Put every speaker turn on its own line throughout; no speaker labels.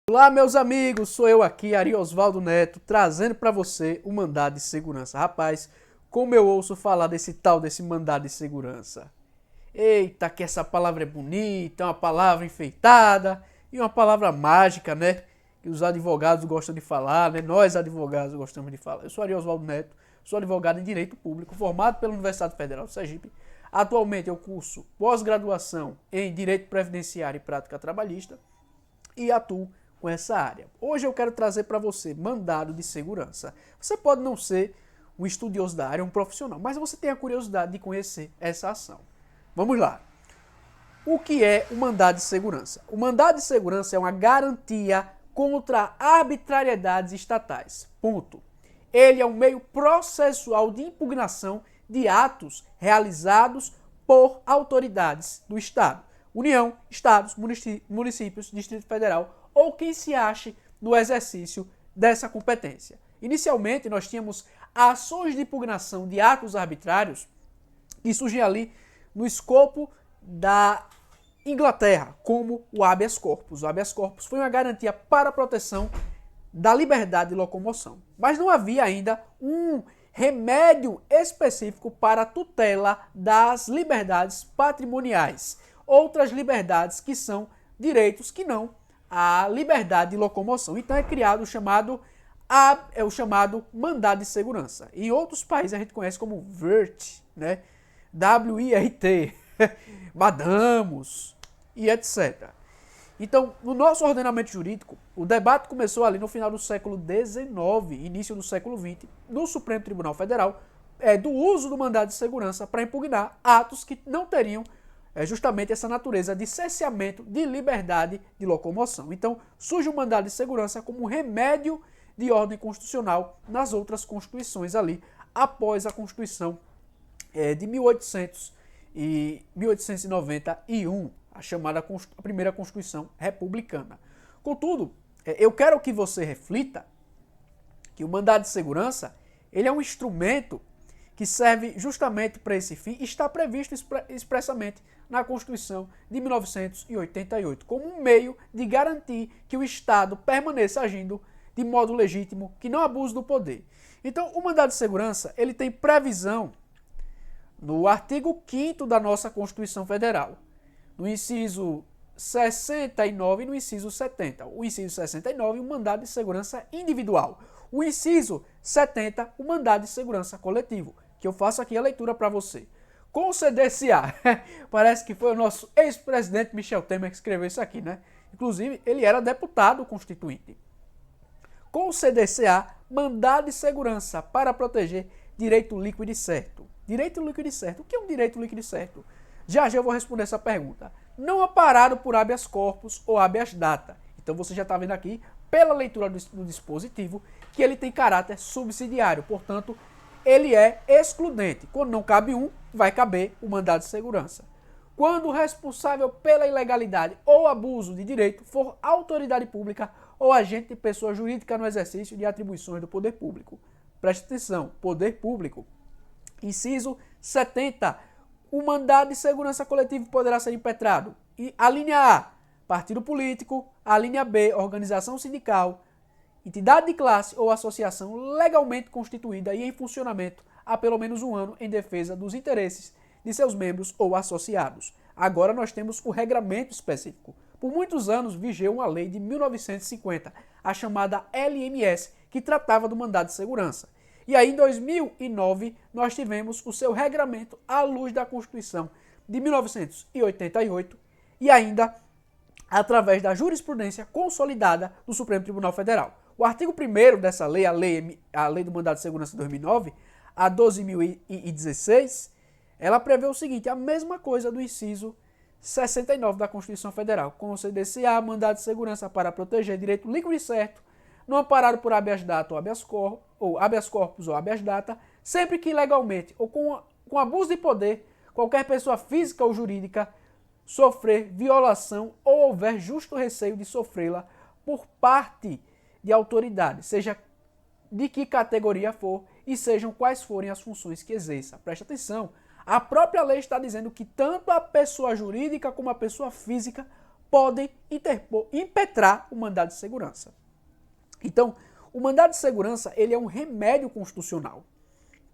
Olá, meus amigos, sou eu aqui, Ari Osvaldo Neto, trazendo para você o mandado de segurança. Rapaz, como eu ouço falar desse mandado de segurança. Eita, que essa palavra é bonita, é uma palavra enfeitada e uma palavra mágica, né? Que os advogados gostam de falar, né? Nós advogados gostamos de falar. Eu sou Ari Osvaldo Neto, sou advogado em Direito Público, formado pela Universidade Federal do Sergipe. Atualmente eu curso pós-graduação em Direito Previdenciário e Prática Trabalhista e atuo com essa área. Hoje eu quero trazer para você mandado de segurança. Você pode não ser um estudioso da área, um profissional, mas você tem a curiosidade de conhecer essa ação. Vamos lá. O que é o mandado de segurança? O mandado de segurança é uma garantia contra arbitrariedades estatais. Ponto. Ele é um meio processual de impugnação de atos realizados por autoridades do Estado. União, Estados, municípios, Distrito Federal ou quem se ache no exercício dessa competência. Inicialmente, nós tínhamos ações de impugnação de atos arbitrários que surgiam ali no escopo da Inglaterra, como o habeas corpus. O habeas corpus foi uma garantia para a proteção da liberdade de locomoção. Mas não havia ainda um remédio específico para a tutela das liberdades patrimoniais. Outras liberdades que são direitos que não a liberdade de locomoção. Então é criado o chamado mandado de segurança. Em outros países a gente conhece como WIRT, né? WIRT, mandamos e etc. Então, no nosso ordenamento jurídico, o debate começou ali no final do século XIX, início do século XX, no Supremo Tribunal Federal, do uso do mandado de segurança para impugnar atos que não teriam justamente essa natureza de cerceamento de liberdade de locomoção. Então, surge o mandado de segurança como um remédio de ordem constitucional nas outras constituições ali, após a Constituição de 1891, a chamada a primeira Constituição republicana. Contudo, eu quero que você reflita que o mandado de segurança ele é um instrumento que serve justamente para esse fim e está previsto expressamente na Constituição de 1988, como um meio de garantir que o Estado permaneça agindo de modo legítimo, que não abuse do poder. Então, o mandado de segurança ele tem previsão no artigo 5º da nossa Constituição Federal, no inciso 69 e no inciso 70. O inciso 69, o mandado de segurança individual. O inciso 70, o mandado de segurança coletivo, que eu faço aqui a leitura para você. Conceder-se-á, parece que foi o nosso ex-presidente Michel Temer que escreveu isso aqui, né? Inclusive, ele era deputado constituinte. Conceder-se-á mandado de segurança para proteger direito líquido e certo. Direito líquido e certo. O que é um direito líquido e certo? Já eu vou responder essa pergunta. Não amparado por habeas corpus ou habeas data. Então você já está vendo aqui, pela leitura do dispositivo, que ele tem caráter subsidiário. Portanto, ele é excludente. Quando não cabe um, vai caber o mandado de segurança. Quando o responsável pela ilegalidade ou abuso de direito for autoridade pública ou agente de pessoa jurídica no exercício de atribuições do poder público. Preste atenção, poder público. Inciso 70. O mandado de segurança coletivo poderá ser impetrado. E a linha A, partido político. A linha B, organização sindical, entidade de classe ou associação legalmente constituída e em funcionamento há pelo menos um ano em defesa dos interesses de seus membros ou associados. Agora nós temos o regramento específico. Por muitos anos vigiou uma lei de 1950, a chamada LMS, que tratava do mandado de segurança. E aí, em 2009, nós tivemos o seu regramento à luz da Constituição de 1988 e ainda através da jurisprudência consolidada do Supremo Tribunal Federal. O artigo 1º dessa lei, a lei do mandado de segurança de 2009, a 12.016, ela prevê o seguinte, a mesma coisa do inciso 69 da Constituição Federal. Conceder-se-á mandado de segurança para proteger direito líquido e certo, não amparado por habeas data ou habeas corpus ou habeas data, sempre que ilegalmente ou com abuso de poder, qualquer pessoa física ou jurídica sofrer violação ou houver justo receio de sofrê-la por parte de autoridade, seja de que categoria for e sejam quais forem as funções que exerça. Preste atenção, a própria lei está dizendo que tanto a pessoa jurídica como a pessoa física podem impetrar o mandado de segurança. Então, o mandado de segurança ele é um remédio constitucional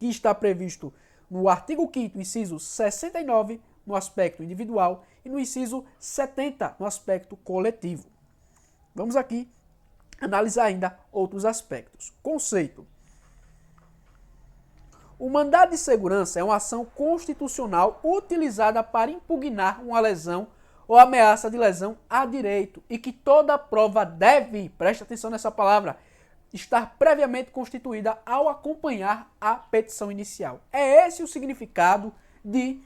que está previsto no artigo 5º, inciso 69, no aspecto individual, e no inciso 70, no aspecto coletivo. Vamos aqui analisar ainda outros aspectos. Conceito. O mandado de segurança é uma ação constitucional utilizada para impugnar uma lesão ou ameaça de lesão a direito e que toda prova deve, preste atenção nessa palavra, estar previamente constituída ao acompanhar a petição inicial. É esse o significado de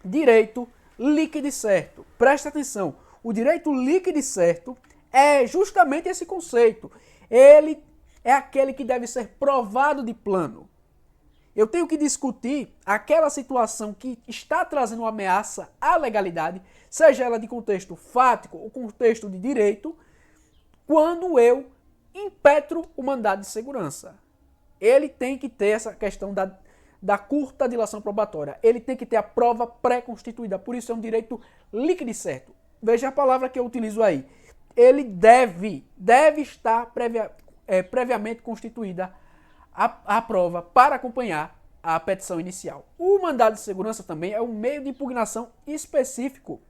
direito líquido e certo. Preste atenção, o direito líquido e certo é justamente esse conceito. Ele é aquele que deve ser provado de plano. Eu tenho que discutir aquela situação que está trazendo uma ameaça à legalidade, seja ela de contexto fático ou contexto de direito, quando eu impetro o mandado de segurança. Ele tem que ter essa questão da curta dilação probatória. Ele tem que ter a prova pré-constituída. Por isso é um direito líquido e certo. Veja a palavra que eu utilizo aí. Ele deve estar previamente constituída a prova para acompanhar a petição inicial. O mandado de segurança também é um meio de impugnação específico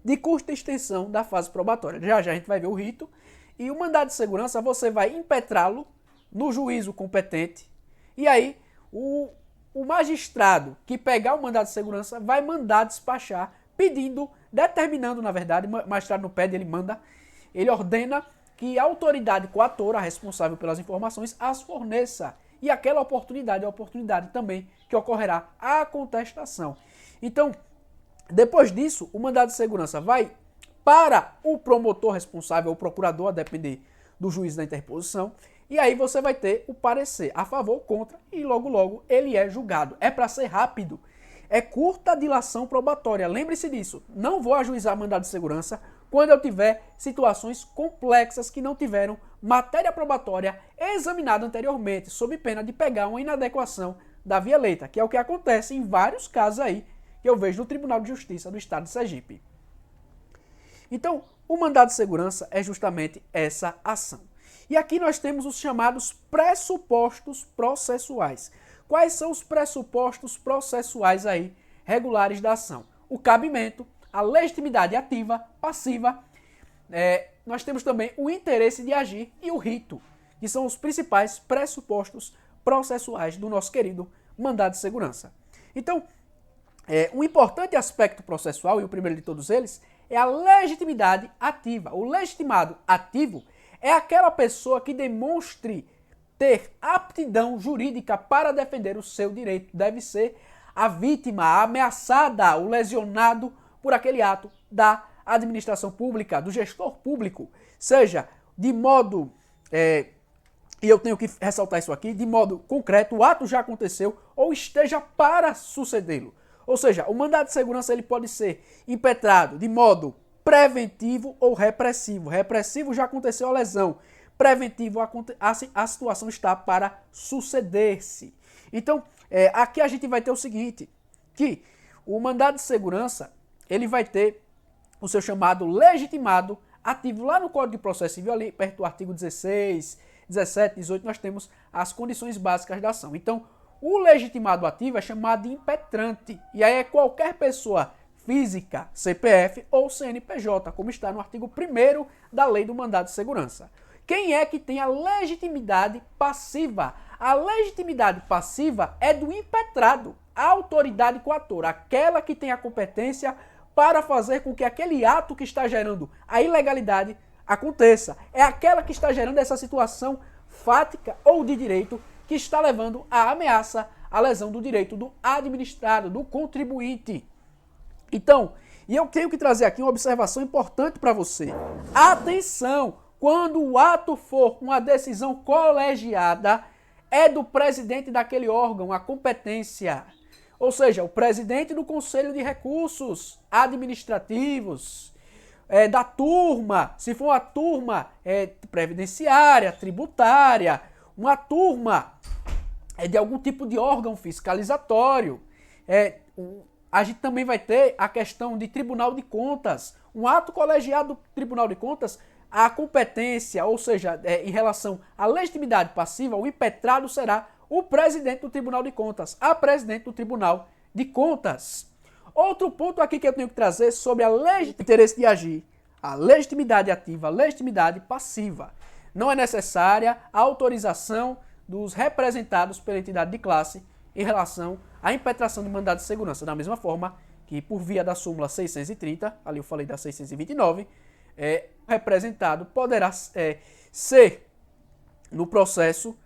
de curta extensão da fase probatória. Já a gente vai ver o rito. E o mandado de segurança você vai impetrá-lo no juízo competente. E aí o magistrado que pegar o mandado de segurança vai mandar despachar, determinando, na verdade, o magistrado não pede, ele manda, ele ordena que a autoridade coatora, responsável pelas informações, as forneça. E aquela oportunidade é a oportunidade também que ocorrerá a contestação. Então, depois disso, o mandado de segurança vai para o promotor responsável, o procurador, a depender do juiz da interposição, e aí você vai ter o parecer a favor ou contra, e logo ele é julgado. É para ser rápido. É curta dilação probatória. Lembre-se disso. Não vou ajuizar mandado de segurança quando eu tiver situações complexas que não tiveram matéria probatória examinada anteriormente, sob pena de pegar uma inadequação da via leita, que é o que acontece em vários casos aí que eu vejo no Tribunal de Justiça do Estado de Sergipe. Então, o mandado de segurança é justamente essa ação. E aqui nós temos os chamados pressupostos processuais. Quais são os pressupostos processuais aí regulares da ação? O cabimento, a legitimidade ativa, passiva, nós temos também o interesse de agir e o rito, que são os principais pressupostos processuais do nosso querido mandado de segurança. Então, um importante aspecto processual, e o primeiro de todos eles, é a legitimidade ativa. O legitimado ativo é aquela pessoa que demonstre ter aptidão jurídica para defender o seu direito. Deve ser a vítima, a ameaçada, o lesionado por aquele ato da administração pública, do gestor público, seja de modo, e eu tenho que ressaltar isso aqui, de modo concreto, o ato já aconteceu ou esteja para sucedê-lo. Ou seja, o mandado de segurança ele pode ser impetrado de modo preventivo ou repressivo. Repressivo já aconteceu a lesão. Preventivo, a situação está para suceder-se. Então, aqui a gente vai ter o seguinte, que o mandado de segurança, ele vai ter o seu chamado legitimado ativo. Lá no Código de Processo Civil, ali perto do artigo 16, 17, 18, nós temos as condições básicas da ação. Então, o legitimado ativo é chamado de impetrante. E aí é qualquer pessoa física, CPF ou CNPJ, como está no artigo 1º da Lei do Mandado de Segurança. Quem é que tem a legitimidade passiva? A legitimidade passiva é do impetrado, a autoridade coatora, aquela que tem a competência para fazer com que aquele ato que está gerando a ilegalidade aconteça. É aquela que está gerando essa situação fática ou de direito que está levando à ameaça, à lesão do direito do administrado, do contribuinte. Então, e eu tenho que trazer aqui uma observação importante para você. Atenção! Quando o ato for uma decisão colegiada, é do presidente daquele órgão a competência. Ou seja, o presidente do Conselho de Recursos Administrativos, da turma, se for uma turma previdenciária, tributária, uma turma de algum tipo de órgão fiscalizatório. A gente também vai ter a questão de Tribunal de Contas, Um ato colegiado do Tribunal de Contas, a competência, ou seja, em relação à legitimidade passiva, o impetrado será o presidente do Tribunal de Contas, a presidente do Tribunal de Contas. Outro ponto aqui que eu tenho que trazer sobre a interesse de agir, a legitimidade ativa, a legitimidade passiva. Não é necessária a autorização dos representados pela entidade de classe em relação à impetração de mandado de segurança, da mesma forma que por via da súmula 630, ali eu falei da 629, o representado poderá ser, no processo,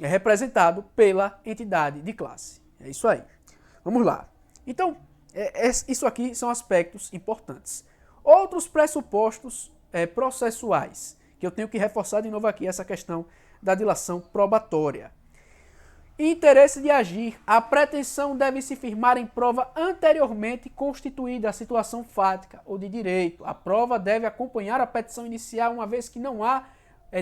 representado pela entidade de classe. É isso aí. Vamos lá. Então, isso aqui são aspectos importantes. Outros pressupostos processuais, que eu tenho que reforçar de novo aqui, essa questão da dilação probatória. Interesse de agir. A pretensão deve se firmar em prova anteriormente constituída a situação fática ou de direito. A prova deve acompanhar a petição inicial, uma vez que não há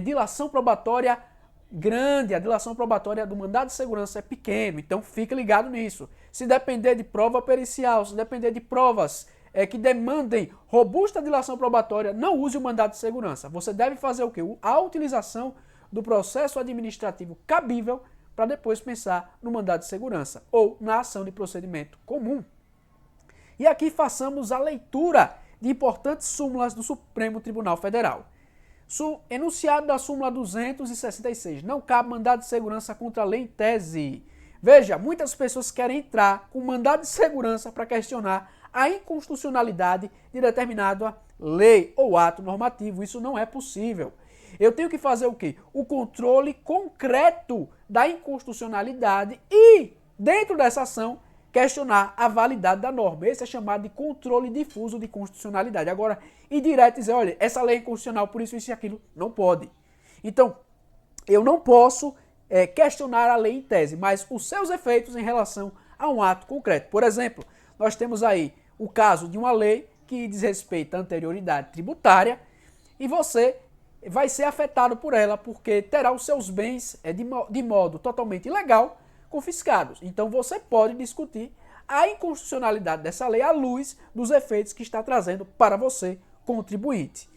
dilação probatória grande. A dilação probatória do mandado de segurança é pequeno, então fique ligado nisso. Se depender de prova pericial, se depender de provas que demandem robusta dilação probatória, não use o mandado de segurança. Você deve fazer o quê? A utilização do processo administrativo cabível para depois pensar no mandado de segurança ou na ação de procedimento comum. E aqui façamos a leitura de importantes súmulas do Supremo Tribunal Federal. Enunciado da súmula 266. Não cabe mandado de segurança contra a lei em tese. Veja, muitas pessoas querem entrar com mandado de segurança para questionar a inconstitucionalidade de determinada lei ou ato normativo. Isso não é possível. Eu tenho que fazer o quê? O controle concreto da inconstitucionalidade e, dentro dessa ação, questionar a validade da norma. Esse é chamado de controle difuso de constitucionalidade. Agora, ir direto e dizer, olha, essa lei é inconstitucional, por isso e aquilo, não pode. Então, eu não posso questionar a lei em tese, mas os seus efeitos em relação a um ato concreto. Por exemplo, nós temos aí o caso de uma lei que diz respeito à anterioridade tributária e você vai ser afetado por ela porque terá os seus bens de modo totalmente ilegal confiscados. Então você pode discutir a inconstitucionalidade dessa lei à luz dos efeitos que está trazendo para você, contribuinte.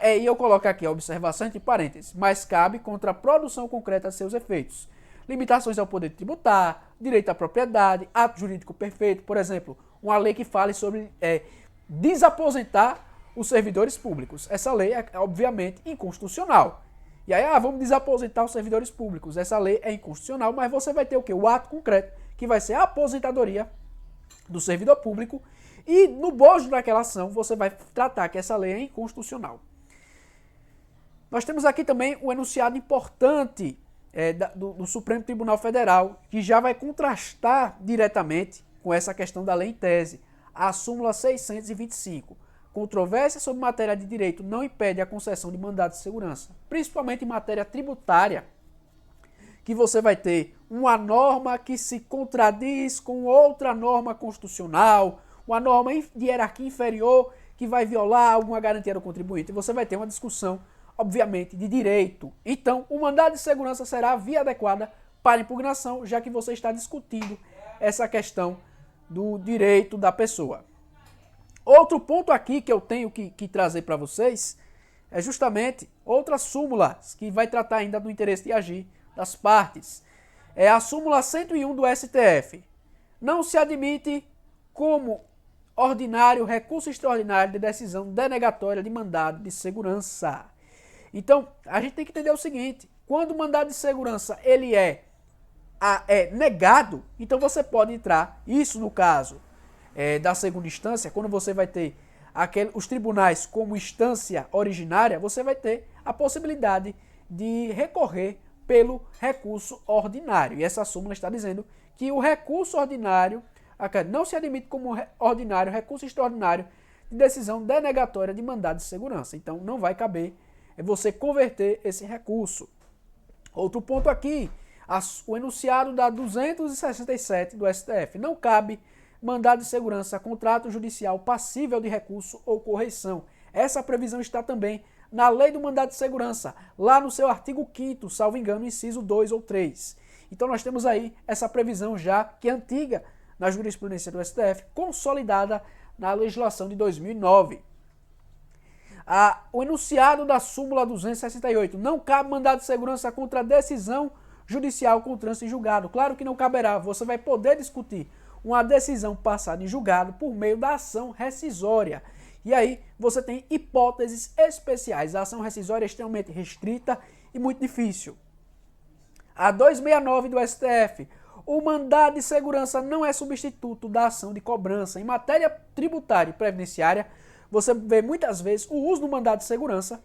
E eu coloco aqui a observação entre parênteses, mas cabe contra a produção concreta de seus efeitos. Limitações ao poder tributar, direito à propriedade, ato jurídico perfeito, por exemplo, uma lei que fale sobre desaposentar os servidores públicos. Essa lei é, obviamente, inconstitucional. E aí, vamos desaposentar os servidores públicos. Essa lei é inconstitucional, mas você vai ter o quê? O ato concreto, que vai ser a aposentadoria do servidor público. E no bojo daquela ação, você vai tratar que essa lei é inconstitucional. Nós temos aqui também o enunciado importante do Supremo Tribunal Federal, que já vai contrastar diretamente com essa questão da lei em tese. A súmula 625. Controvérsia sobre matéria de direito não impede a concessão de mandado de segurança, principalmente em matéria tributária, que você vai ter uma norma que se contradiz com outra norma constitucional, uma norma de hierarquia inferior que vai violar alguma garantia do contribuinte. E você vai ter uma discussão, obviamente, de direito. Então, o mandado de segurança será a via adequada para impugnação, já que você está discutindo essa questão do direito da pessoa. Outro ponto aqui que eu tenho que trazer para vocês é justamente outra súmula que vai tratar ainda do interesse de agir das partes. É a súmula 101 do STF. Não se admite como ordinário recurso extraordinário de decisão denegatória de mandado de segurança. Então, a gente tem que entender o seguinte, quando o mandado de segurança ele é negado, então você pode entrar, isso no caso da segunda instância, quando você vai ter os tribunais como instância originária, você vai ter a possibilidade de recorrer pelo recurso ordinário. E essa súmula está dizendo que o recurso ordinário não se admite como ordinário recurso extraordinário de decisão denegatória de mandado de segurança. Então não vai caber você converter esse recurso. Outro ponto aqui, o enunciado da 267 do STF. Não cabe mandado de segurança, contrato judicial passível de recurso ou correição. Essa previsão está também na lei do mandado de segurança, lá no seu artigo 5º, salvo engano, inciso 2 ou 3. Então nós temos aí essa previsão já, que é antiga na jurisprudência do STF, consolidada na legislação de 2009. O enunciado da súmula 268. Não cabe mandado de segurança contra a decisão judicial com trânsito em julgado. Claro que não caberá. Você vai poder discutir uma decisão passada em julgado por meio da ação rescisória. E aí você tem hipóteses especiais. A ação rescisória é extremamente restrita e muito difícil. A 269 do STF. O mandado de segurança não é substituto da ação de cobrança. Em matéria tributária e previdenciária, você vê muitas vezes o uso do mandado de segurança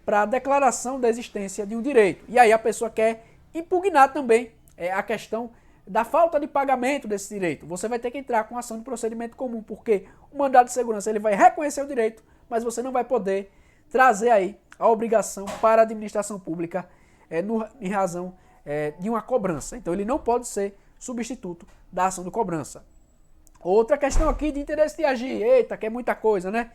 para a declaração da existência de um direito. E aí a pessoa quer impugnar também a questão da falta de pagamento desse direito. Você vai ter que entrar com ação de procedimento comum, porque o mandado de segurança ele vai reconhecer o direito, mas você não vai poder trazer aí a obrigação para a administração pública em razão de uma cobrança. Então ele não pode ser substituto da ação de cobrança. Outra questão aqui de interesse de agir. Eita, que é muita coisa, né?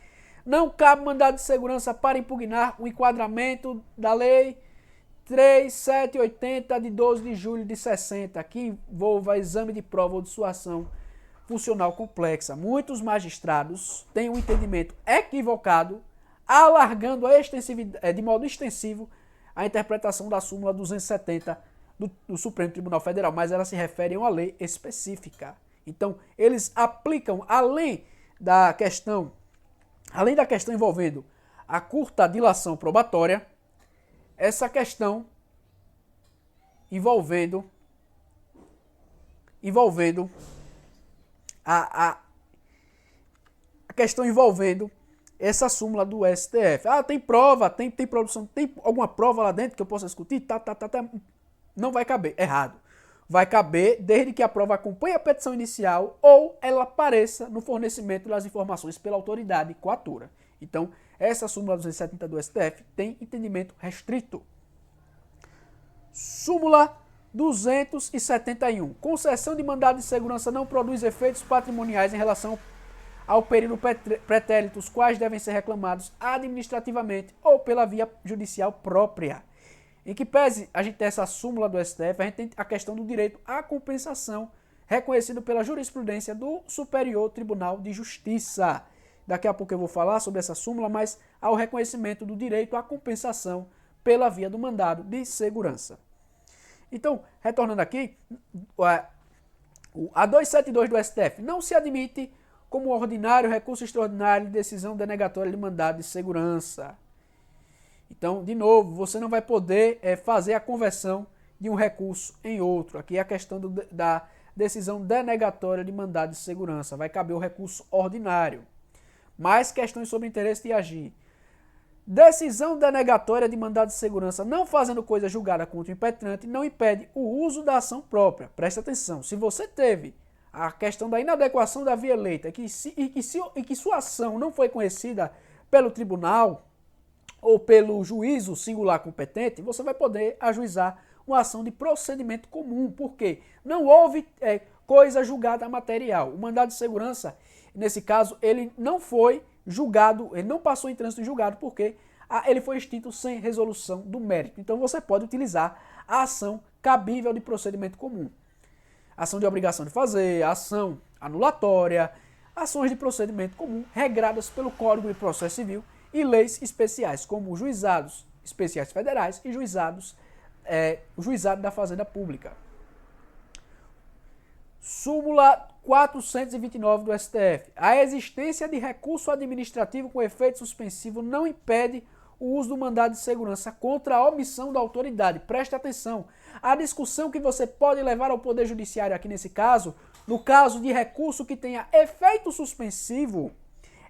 Não cabe mandado de segurança para impugnar o enquadramento da lei 3780 de 12 de julho de 60, que envolva exame de prova ou dissuasão funcional complexa. Muitos magistrados têm um entendimento equivocado, alargando de modo extensivo a interpretação da súmula 270 do Supremo Tribunal Federal, mas ela se refere a uma lei específica. Então, eles aplicam, além da questão envolvendo a curta dilação probatória, essa questão envolvendo a questão envolvendo essa súmula do STF. Tem prova, tem produção, tem alguma prova lá dentro que eu possa discutir? Não vai caber, errado. Vai caber desde que a prova acompanhe a petição inicial ou ela apareça no fornecimento das informações pela autoridade coatora. Então, essa súmula 270 do STF tem entendimento restrito. Súmula 271. Concessão de mandado de segurança não produz efeitos patrimoniais em relação ao período pretérito, os quais devem ser reclamados administrativamente ou pela via judicial própria. Em que pese a gente ter essa súmula do STF, a gente tem a questão do direito à compensação, reconhecido pela jurisprudência do Superior Tribunal de Justiça. Daqui a pouco eu vou falar sobre essa súmula, mas há o reconhecimento do direito à compensação pela via do mandado de segurança. Então, retornando aqui, a 272 do STF não se admite como ordinário recurso extraordinário de decisão denegatória de mandado de segurança. Então, de novo, você não vai poder fazer a conversão de um recurso em outro. Aqui é a questão da decisão denegatória de mandado de segurança. Vai caber o recurso ordinário. Mais questões sobre interesse de agir. Decisão denegatória de mandado de segurança não fazendo coisa julgada contra o impetrante não impede o uso da ação própria. Preste atenção. Se você teve a questão da inadequação da via eleita e que sua ação não foi conhecida pelo tribunal ou pelo juízo singular competente, você vai poder ajuizar uma ação de procedimento comum, porque não houve coisa julgada material. O mandado de segurança, nesse caso, ele não foi julgado, ele não passou em trânsito julgado, porque ele foi extinto sem resolução do mérito. Então você pode utilizar a ação cabível de procedimento comum. Ação de obrigação de fazer, ação anulatória, ações de procedimento comum regradas pelo Código de Processo Civil e leis especiais, como os juizados especiais federais e o juizado da Fazenda Pública. Súmula 429 do STF. A existência de recurso administrativo com efeito suspensivo não impede o uso do mandado de segurança contra a omissão da autoridade. Preste atenção. A discussão que você pode levar ao Poder Judiciário aqui nesse caso, no caso de recurso que tenha efeito suspensivo,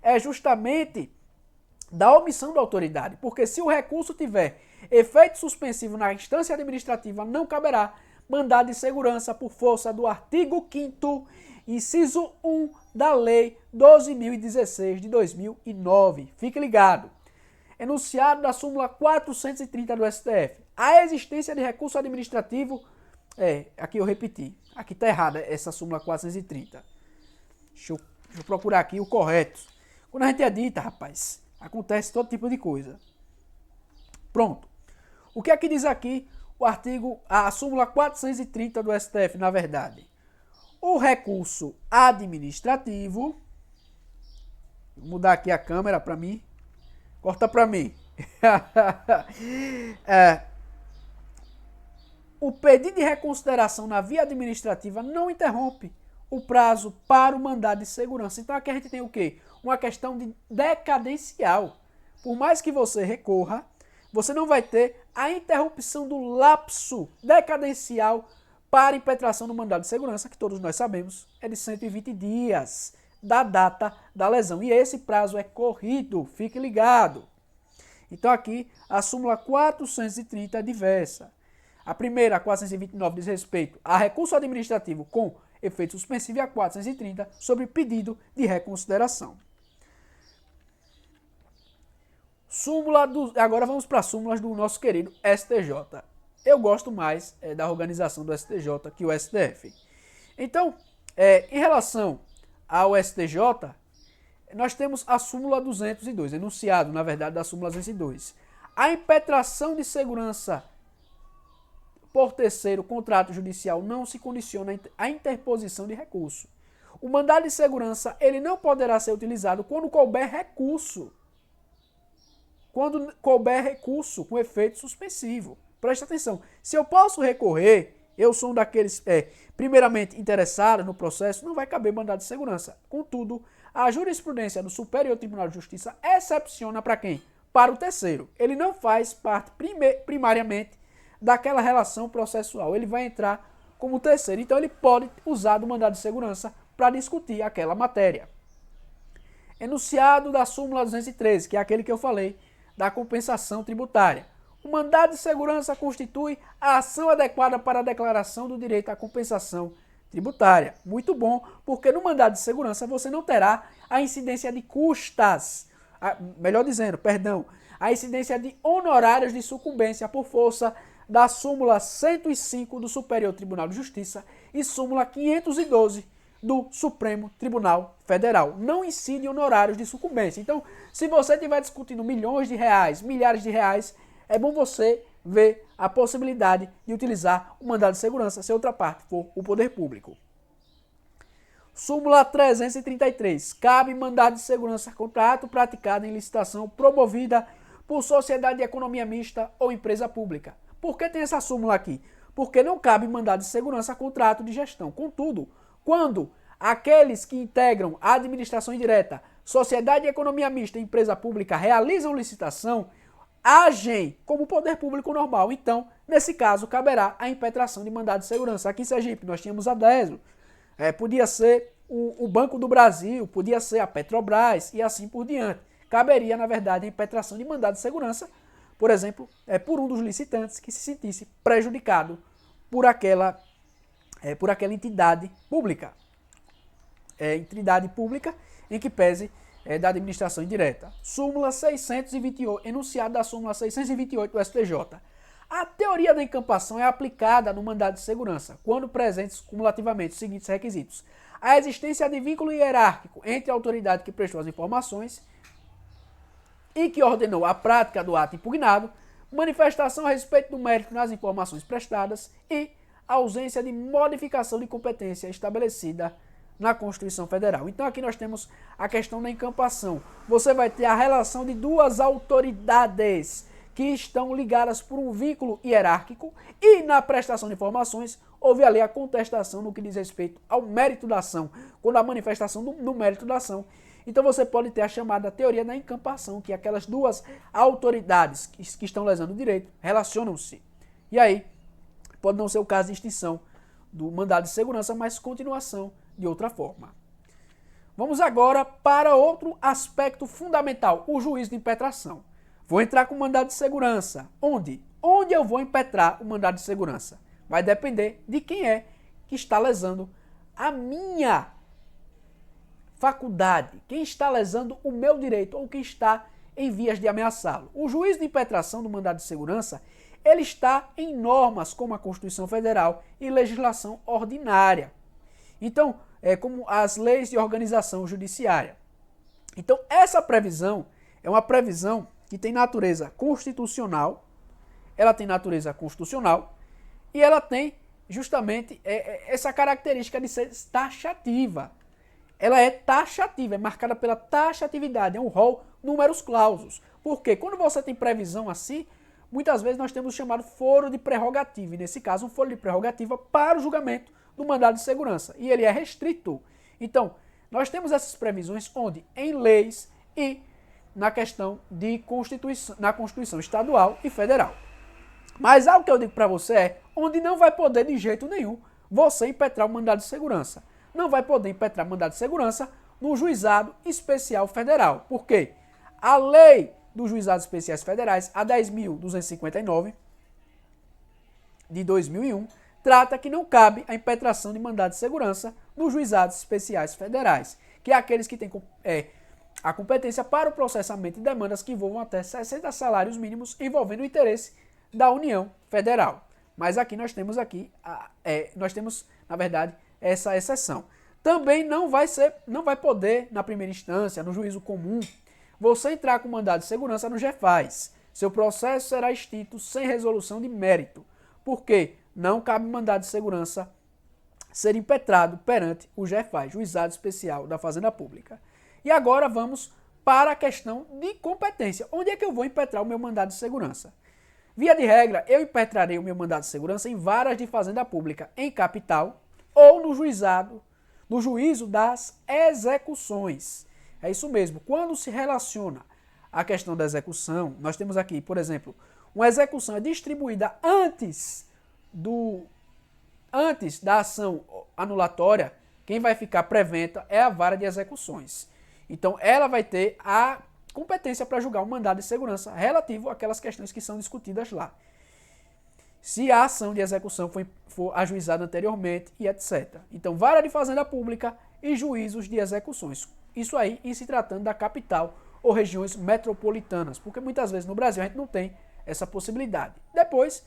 é justamente da omissão da autoridade. Porque se o recurso tiver efeito suspensivo na instância administrativa, não caberá mandado de segurança por força do artigo 5º, inciso 1 da Lei 12.016 de 2009. Fique ligado. Enunciado da súmula 430 do STF. A existência de recurso administrativo... aqui eu repeti. Aqui está errada essa súmula 430. Deixa eu procurar aqui o correto. Quando a gente edita, rapaz, acontece todo tipo de coisa. Pronto. O que é que diz aqui a súmula 430 do STF, na verdade? O recurso administrativo... Vou mudar aqui a câmera para mim Corta para mim. O pedido de reconsideração na via administrativa não interrompe o prazo para o mandado de segurança. Então aqui a gente tem o quê? Uma questão de decadencial. Por mais que você recorra, você não vai ter a interrupção do lapso decadencial para impetração do mandado de segurança, que todos nós sabemos é de 120 dias da data da lesão. E esse prazo é corrido, fique ligado. Então aqui a súmula 430 é diversa. A primeira, a 429, diz respeito a recurso administrativo com efeito suspensivo e a 430 sobre pedido de reconsideração. Agora vamos para as súmulas do nosso querido STJ. Eu gosto mais da organização do STJ que o STF. Então, em relação ao STJ, nós temos a súmula 202, enunciado, na verdade, da súmula 202. A impetração de segurança por terceiro contrato judicial não se condiciona à interposição de recurso. O mandado de segurança ele não poderá ser utilizado quando couber recurso. Quando couber recurso com efeito suspensivo. Preste atenção. Se eu posso recorrer, eu sou um daqueles primeiramente interessados no processo, não vai caber mandado de segurança. Contudo, a jurisprudência do Superior Tribunal de Justiça excepciona para quem? Para o terceiro. Ele não faz parte primariamente daquela relação processual. Ele vai entrar como terceiro. Então ele pode usar do mandado de segurança para discutir aquela matéria. Enunciado da súmula 213, que é aquele que eu falei, da compensação tributária. O mandado de segurança constitui a ação adequada para a declaração do direito à compensação tributária. Muito bom, porque no mandado de segurança você não terá a incidência de custas, a incidência de honorários de sucumbência por força da súmula 105 do Superior Tribunal de Justiça e súmula 512 do Supremo Tribunal Federal. Não incide honorários de sucumbência. Então, se você estiver discutindo milhões de reais, milhares de reais, é bom você ver a possibilidade de utilizar o mandado de segurança se outra parte for o poder público. Súmula 333. Cabe mandado de segurança contra ato praticado em licitação promovida por sociedade de economia mista ou empresa pública. Por que tem essa súmula aqui? Porque não cabe mandado de segurança contra ato de gestão. Contudo, quando aqueles que integram a administração indireta, sociedade de economia mista e empresa pública realizam licitação, agem como poder público normal. Então, nesse caso, caberá a impetração de mandado de segurança. Aqui em Sergipe, nós tínhamos a DESO, podia ser o Banco do Brasil, podia ser a Petrobras e assim por diante. Caberia, na verdade, a impetração de mandado de segurança, por exemplo, por um dos licitantes que se sentisse prejudicado por aquela entidade pública. Entidade pública em que pese da administração indireta. Súmula 628, enunciado da súmula 628 do STJ. A teoria da encampação é aplicada no mandado de segurança, quando presentes cumulativamente os seguintes requisitos: a existência de vínculo hierárquico entre a autoridade que prestou as informações e que ordenou a prática do ato impugnado, manifestação a respeito do mérito nas informações prestadas e ausência de modificação de competência estabelecida na Constituição Federal. Então aqui nós temos a questão da encampação. Você vai ter a relação de duas autoridades que estão ligadas por um vínculo hierárquico e na prestação de informações houve ali a contestação no que diz respeito ao mérito da ação, quando a manifestação no mérito da ação. Então você pode ter a chamada teoria da encampação, que aquelas duas autoridades que estão lesando o direito relacionam-se. E aí pode não ser o caso de extinção do mandado de segurança, mas continuação de outra forma. Vamos agora para outro aspecto fundamental, o juízo de impetração. Vou entrar com o mandado de segurança. Onde? Onde eu vou impetrar o mandado de segurança? Vai depender de quem é que está lesando a minha faculdade, quem está lesando o meu direito ou quem está em vias de ameaçá-lo. O juízo de impetração do mandado de segurança, ele está em normas como a Constituição Federal e legislação ordinária. Então, como as leis de organização judiciária. Então, essa previsão é uma previsão que tem natureza constitucional, e ela tem justamente essa característica de ser taxativa. Ela é taxativa, é marcada pela taxatividade, é um rol números clausus. Porque quando você tem previsão assim, muitas vezes nós temos o chamado foro de prerrogativa, e nesse caso um foro de prerrogativa para o julgamento do mandado de segurança, e ele é restrito. Então, nós temos essas previsões onde? Em leis e na questão de Constituição, na Constituição estadual e federal. Mas algo que eu digo para você é, onde não vai poder de jeito nenhum você impetrar o mandado de segurança. Não vai poder impetrar mandado de segurança no Juizado Especial Federal. Por quê? A lei dos Juizados Especiais Federais, a 10.259, de 2001, trata que não cabe a impetração de mandado de segurança nos Juizados Especiais Federais, que é aqueles que têm a competência para o processamento de demandas que envolvam até 60 salários mínimos envolvendo o interesse da União Federal. Mas aqui nós temos na verdade, essa exceção. Também não vai poder, na primeira instância, no juízo comum, você entrar com mandado de segurança no GEFAS. Seu processo será extinto sem resolução de mérito, porque não cabe mandado de segurança ser impetrado perante o GEFAS, Juizado Especial da Fazenda Pública. E agora vamos para a questão de competência. Onde é que eu vou impetrar o meu mandado de segurança? Via de regra, eu impetrarei o meu mandado de segurança em varas de fazenda pública em capital ou no juízo das execuções. É isso mesmo. Quando se relaciona a questão da execução, nós temos aqui, por exemplo, uma execução é distribuída antes da ação anulatória, quem vai ficar preventa é a vara de execuções. Então, ela vai ter a competência para julgar um mandado de segurança relativo àquelas questões que são discutidas lá. Se a ação de execução for ajuizada anteriormente e etc. Então, vara de fazenda pública e juízos de execuções. Isso aí em se tratando da capital ou regiões metropolitanas, porque muitas vezes no Brasil a gente não tem essa possibilidade. Depois,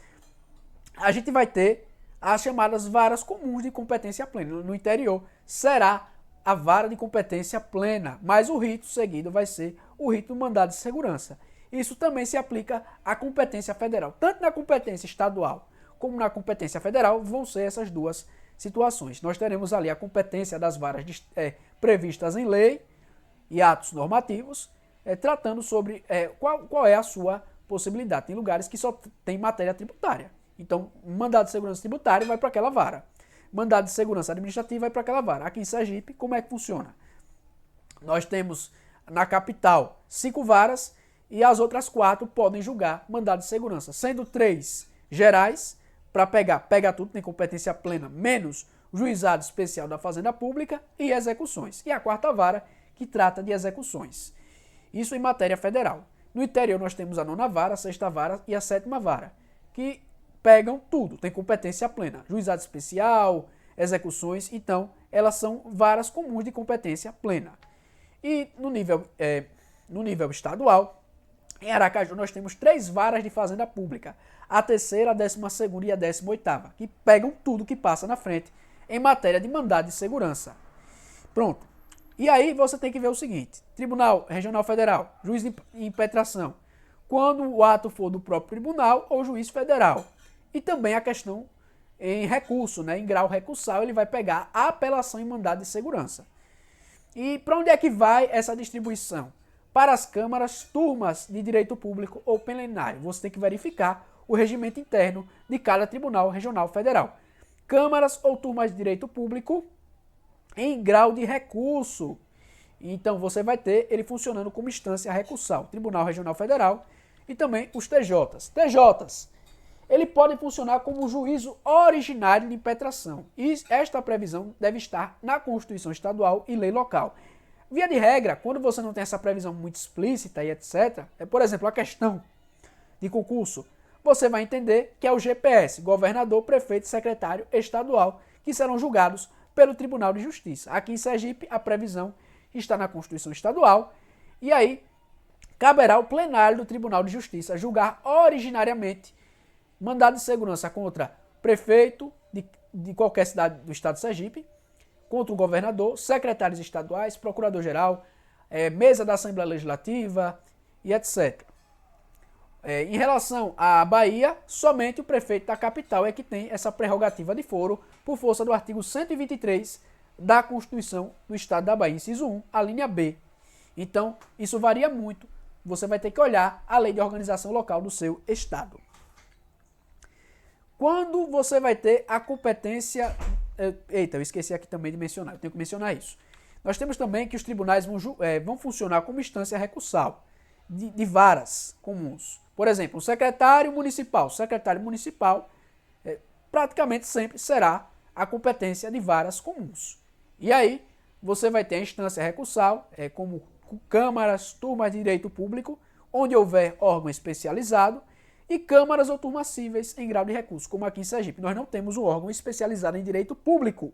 a gente vai ter as chamadas varas comuns de competência plena. No interior, será a vara de competência plena, mas o rito seguido vai ser o rito do mandado de segurança. Isso também se aplica à competência federal. Tanto na competência estadual como na competência federal vão ser essas duas situações. Nós teremos ali a competência das varas previstas em lei e atos normativos, tratando sobre qual é a sua possibilidade. Tem lugares que só tem matéria tributária. Então, mandado de segurança tributário vai para aquela vara. Mandado de segurança administrativa vai para aquela vara. Aqui em Sergipe, como é que funciona? Nós temos na capital 5 varas e as outras 4 podem julgar mandado de segurança, sendo 3 gerais, para pega tudo, tem competência plena, menos o Juizado Especial da Fazenda Pública e execuções. E a 4ª vara, que trata de execuções. Isso em matéria federal. No interior nós temos a 9ª vara, a 6ª vara e a 7ª vara, que pegam tudo, tem competência plena. Juizado especial, execuções, então elas são varas comuns de competência plena. E no nível estadual, em Aracaju nós temos 3 varas de fazenda pública, a 3ª, a 12ª e a 18ª, que pegam tudo que passa na frente em matéria de mandado de segurança. Pronto. E aí você tem que ver o seguinte, Tribunal Regional Federal, juiz de impetração, quando o ato for do próprio tribunal ou juiz federal. E também a questão em recurso, em grau recursal, ele vai pegar a apelação em mandado de segurança. E para onde é que vai essa distribuição? Para as câmaras, turmas de direito público ou plenário. Você tem que verificar o regimento interno de cada tribunal regional federal. Câmaras ou turmas de direito público em grau de recurso. Então você vai ter ele funcionando como instância recursal. Tribunal Regional Federal e também os TJs. TJs. Ele pode funcionar como juízo originário de impetração. E esta previsão deve estar na Constituição Estadual e lei local. Via de regra, quando você não tem essa previsão muito explícita e etc., por exemplo, a questão de concurso, você vai entender que é o GPS, governador, prefeito e secretário estadual, que serão julgados pelo Tribunal de Justiça. Aqui em Sergipe, a previsão está na Constituição Estadual, e aí caberá ao plenário do Tribunal de Justiça julgar originariamente mandado de segurança contra prefeito de qualquer cidade do estado de Sergipe, contra o governador, secretários estaduais, procurador-geral, mesa da Assembleia Legislativa e etc. Em relação à Bahia, somente o prefeito da capital é que tem essa prerrogativa de foro por força do artigo 123 da Constituição do Estado da Bahia, inciso 1, a linha B. Então, isso varia muito você vai ter que olhar a lei de organização local do seu estado. Quando você vai ter a competência... Eita, eu esqueci aqui também de mencionar, eu tenho que mencionar isso. Nós temos também que os tribunais vão funcionar como instância recursal de varas comuns. Por exemplo, o secretário municipal. O secretário municipal praticamente sempre será a competência de varas comuns. E aí, você vai ter a instância recursal, como câmaras, turmas de direito público, onde houver órgão especializado, e câmaras ou turmas cíveis em grau de recurso, como aqui em Sergipe. Nós não temos um órgão especializado em direito público.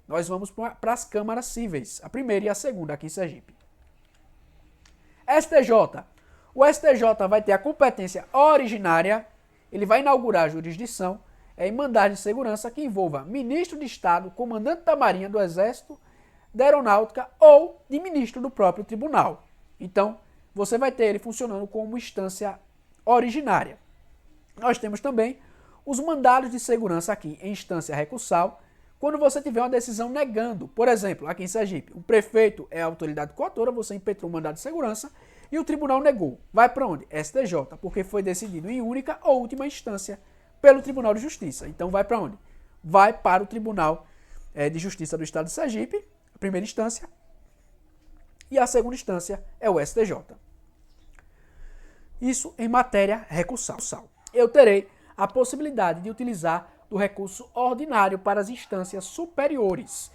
Nós vamos para as câmaras cíveis, a primeira e a segunda aqui em Sergipe. STJ. O STJ vai ter a competência originária, ele vai inaugurar a jurisdição em mandado de segurança que envolva ministro de Estado, comandante da Marinha, do Exército, da Aeronáutica ou de ministro do próprio tribunal. Então, você vai ter ele funcionando como instância originária. Nós temos também os mandados de segurança aqui em instância recursal, quando você tiver uma decisão negando. Por exemplo, aqui em Sergipe, o prefeito é a autoridade coautora, você impetrou um mandado de segurança e o tribunal negou. Vai para onde? STJ, porque foi decidido em única ou última instância pelo Tribunal de Justiça. Então vai para onde? Vai para o Tribunal de Justiça do Estado de Sergipe, a primeira instância, e a segunda instância é o STJ. Isso em matéria recursal. Eu terei a possibilidade de utilizar do recurso ordinário para as instâncias superiores,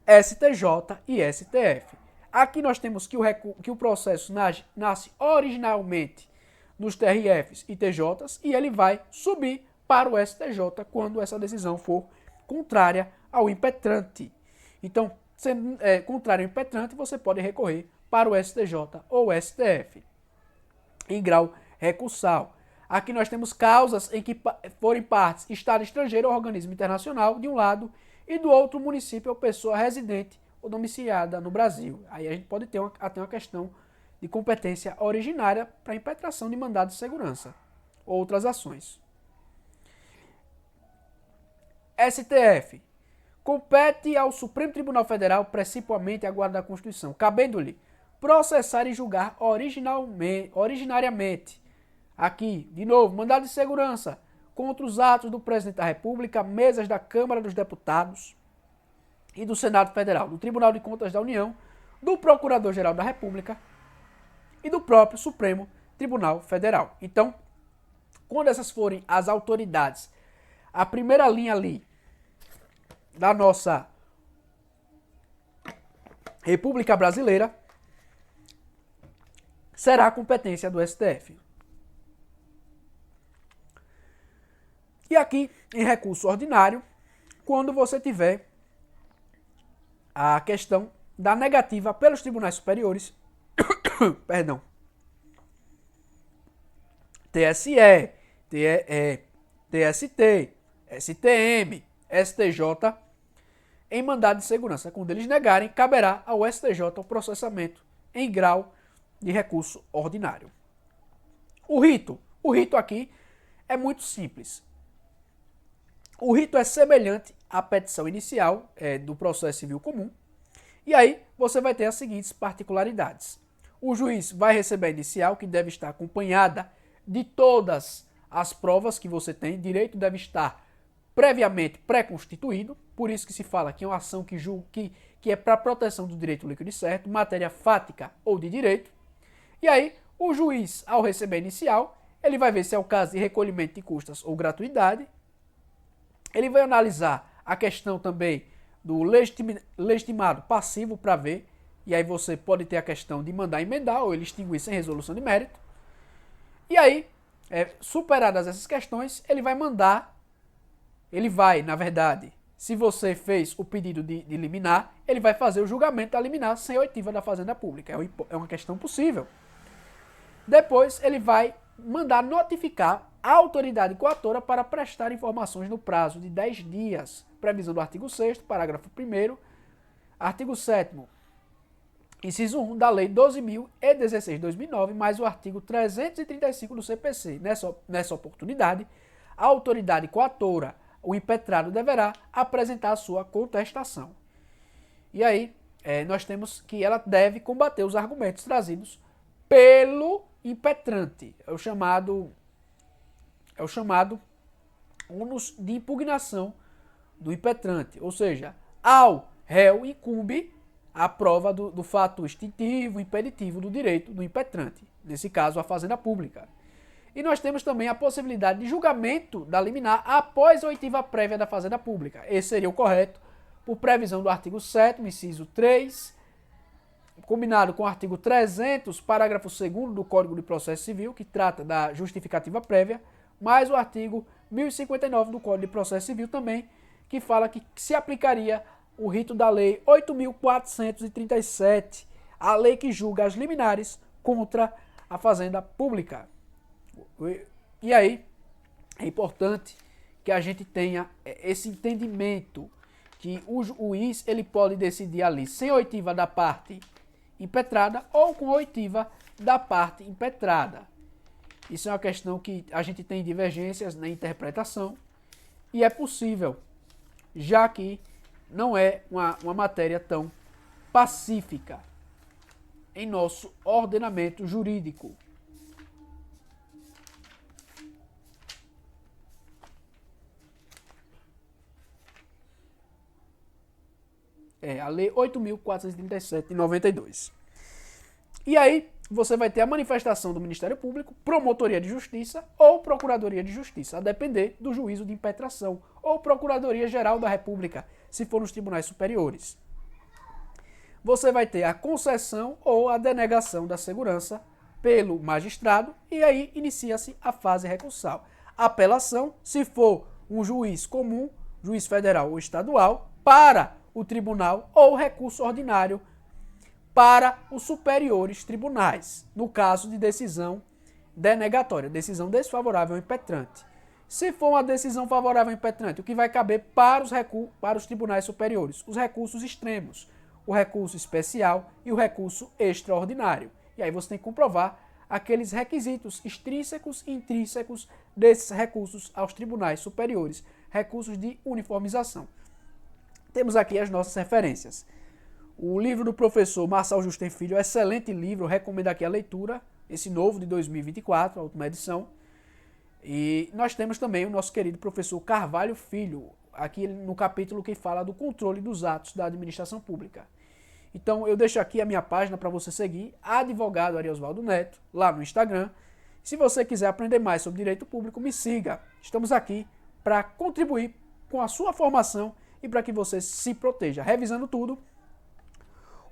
STJ e STF. Aqui nós temos que o processo nasce originalmente nos TRFs e TJs e ele vai subir para o STJ quando essa decisão for contrária ao impetrante. Então, sendo contrário ao impetrante, você pode recorrer para o STJ ou STF em grau recursal. Aqui nós temos causas em que forem partes Estado estrangeiro ou organismo internacional de um lado e do outro município ou pessoa residente ou domiciliada no Brasil. Aí a gente pode ter até uma questão de competência originária para impetração de mandado de segurança ou outras ações. STF. Compete ao Supremo Tribunal Federal, principalmente a guarda da Constituição, cabendo-lhe processar e julgar originariamente. Aqui, de novo, mandado de segurança contra os atos do Presidente da República, mesas da Câmara dos Deputados e do Senado Federal, do Tribunal de Contas da União, do Procurador-Geral da República e do próprio Supremo Tribunal Federal. Então, quando essas forem as autoridades, a primeira linha ali da nossa República Brasileira será a competência do STF. E aqui, em recurso ordinário, quando você tiver a questão da negativa pelos tribunais superiores, perdão, TSE, TST, STM, STJ, em mandado de segurança. Quando eles negarem, caberá ao STJ o processamento em grau de recurso ordinário. O rito aqui é muito simples. O rito é semelhante à petição inicial do processo civil comum. E aí você vai ter as seguintes particularidades. O juiz vai receber a inicial, que deve estar acompanhada de todas as provas que você tem. Direito deve estar previamente pré-constituído. Por isso que se fala que é uma ação que é para proteção do direito líquido e certo, matéria fática ou de direito. E aí o juiz, ao receber a inicial, ele vai ver se é o caso de recolhimento de custas ou gratuidade. Ele vai analisar a questão também do legitimado passivo para ver, e aí você pode ter a questão de mandar emendar ou ele extinguir sem resolução de mérito. E aí, superadas essas questões, ele vai, na verdade, se você fez o pedido de liminar, ele vai fazer o julgamento da liminar sem oitiva da Fazenda Pública. É uma questão possível. Depois, ele vai mandar notificar a autoridade coatora para prestar informações no prazo de 10 dias. Previsão do artigo 6º, parágrafo 1º, artigo 7º, inciso 1 da Lei 12.016 de 2009, mais o artigo 335 do CPC. Nessa oportunidade, a autoridade coatora, o impetrado, deverá apresentar a sua contestação. E aí, nós temos que ela deve combater os argumentos trazidos pelo impetrante, é o chamado ônus de impugnação do impetrante, ou seja, ao réu incumbe a prova do fato extintivo, impeditivo do direito do impetrante, nesse caso a fazenda pública. E nós temos também a possibilidade de julgamento da liminar após a oitiva prévia da fazenda pública. Esse seria o correto, por previsão do artigo 7º, inciso 3, combinado com o artigo 300, parágrafo 2º do Código de Processo Civil, que trata da justificativa prévia, mais o artigo 1059 do Código de Processo Civil também, que fala que se aplicaria o rito da Lei 8.437, a lei que julga as liminares contra a fazenda pública. E aí, é importante que a gente tenha esse entendimento que o juiz ele pode decidir ali sem oitiva da parte impetrada ou com oitiva da parte impetrada. Isso é uma questão que a gente tem divergências na interpretação e é possível, já que não é uma matéria tão pacífica em nosso ordenamento jurídico. É a Lei 8.437 de 92. E aí, você vai ter a manifestação do Ministério Público, Promotoria de Justiça ou Procuradoria de Justiça, a depender do juízo de impetração, ou Procuradoria-Geral da República, se for nos tribunais superiores. Você vai ter a concessão ou a denegação da segurança pelo magistrado e aí inicia-se a fase recursal. Apelação, se for um juiz comum, juiz federal ou estadual, para o tribunal ou recurso ordinário para os superiores tribunais, no caso de decisão denegatória, decisão desfavorável ao impetrante. Se for uma decisão favorável ao impetrante, o que vai caber para os tribunais superiores? Os recursos extremos, o recurso especial e o recurso extraordinário. E aí você tem que comprovar aqueles requisitos extrínsecos e intrínsecos desses recursos aos tribunais superiores, recursos de uniformização. Temos aqui as nossas referências. O livro do professor Marçal Justen Filho, excelente livro, recomendo aqui a leitura, esse novo de 2024, a última edição. E nós temos também o nosso querido professor Carvalho Filho, aqui no capítulo que fala do controle dos atos da administração pública. Então eu deixo aqui a minha página para você seguir, advogado Ariosvaldo Neto, lá no Instagram. Se você quiser aprender mais sobre direito público, me siga. Estamos aqui para contribuir com a sua formação e para que você se proteja. Revisando tudo,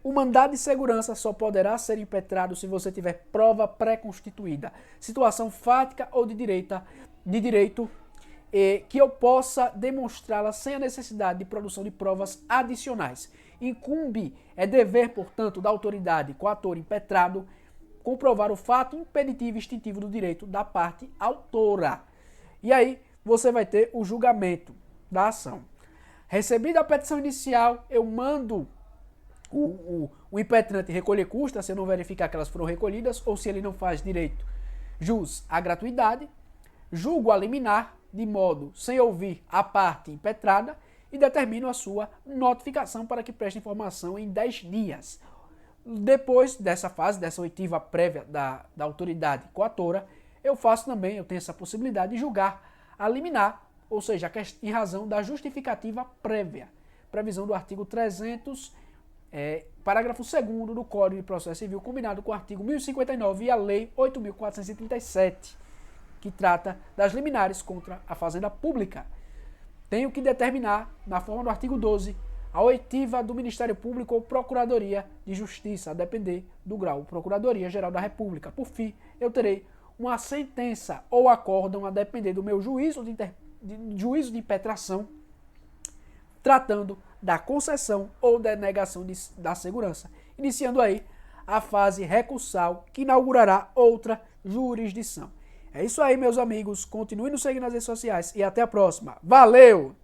o mandado de segurança só poderá ser impetrado se você tiver prova pré-constituída, situação fática ou de direito que eu possa demonstrá-la sem a necessidade de produção de provas adicionais. Incumbe, é dever, portanto, da autoridade coatora impetrado comprovar o fato impeditivo e extintivo do direito da parte autora. E aí você vai ter o julgamento da ação. Recebida a petição inicial, eu mando o impetrante recolher custas, se eu não verificar que elas foram recolhidas, ou se ele não faz direito jus à gratuidade, julgo a liminar, de modo sem ouvir a parte impetrada, e determino a sua notificação para que preste informação em 10 dias. Depois dessa fase, dessa oitiva prévia da autoridade coatora, eu tenho essa possibilidade de julgar a liminar, ou seja, em razão da justificativa prévia, previsão do artigo 300, parágrafo 2º do Código de Processo Civil, combinado com o artigo 1059 e a Lei 8.437, que trata das liminares contra a fazenda pública. Tenho que determinar, na forma do artigo 12, a oitiva do Ministério Público ou Procuradoria de Justiça, a depender do grau, Procuradoria-Geral da República. Por fim, eu terei uma sentença ou acórdão, a depender do meu juízo de impetração, tratando da concessão ou denegação da segurança, iniciando aí a fase recursal, que inaugurará outra jurisdição. É isso aí, meus amigos. Continue nos seguindo nas redes sociais e até a próxima. Valeu!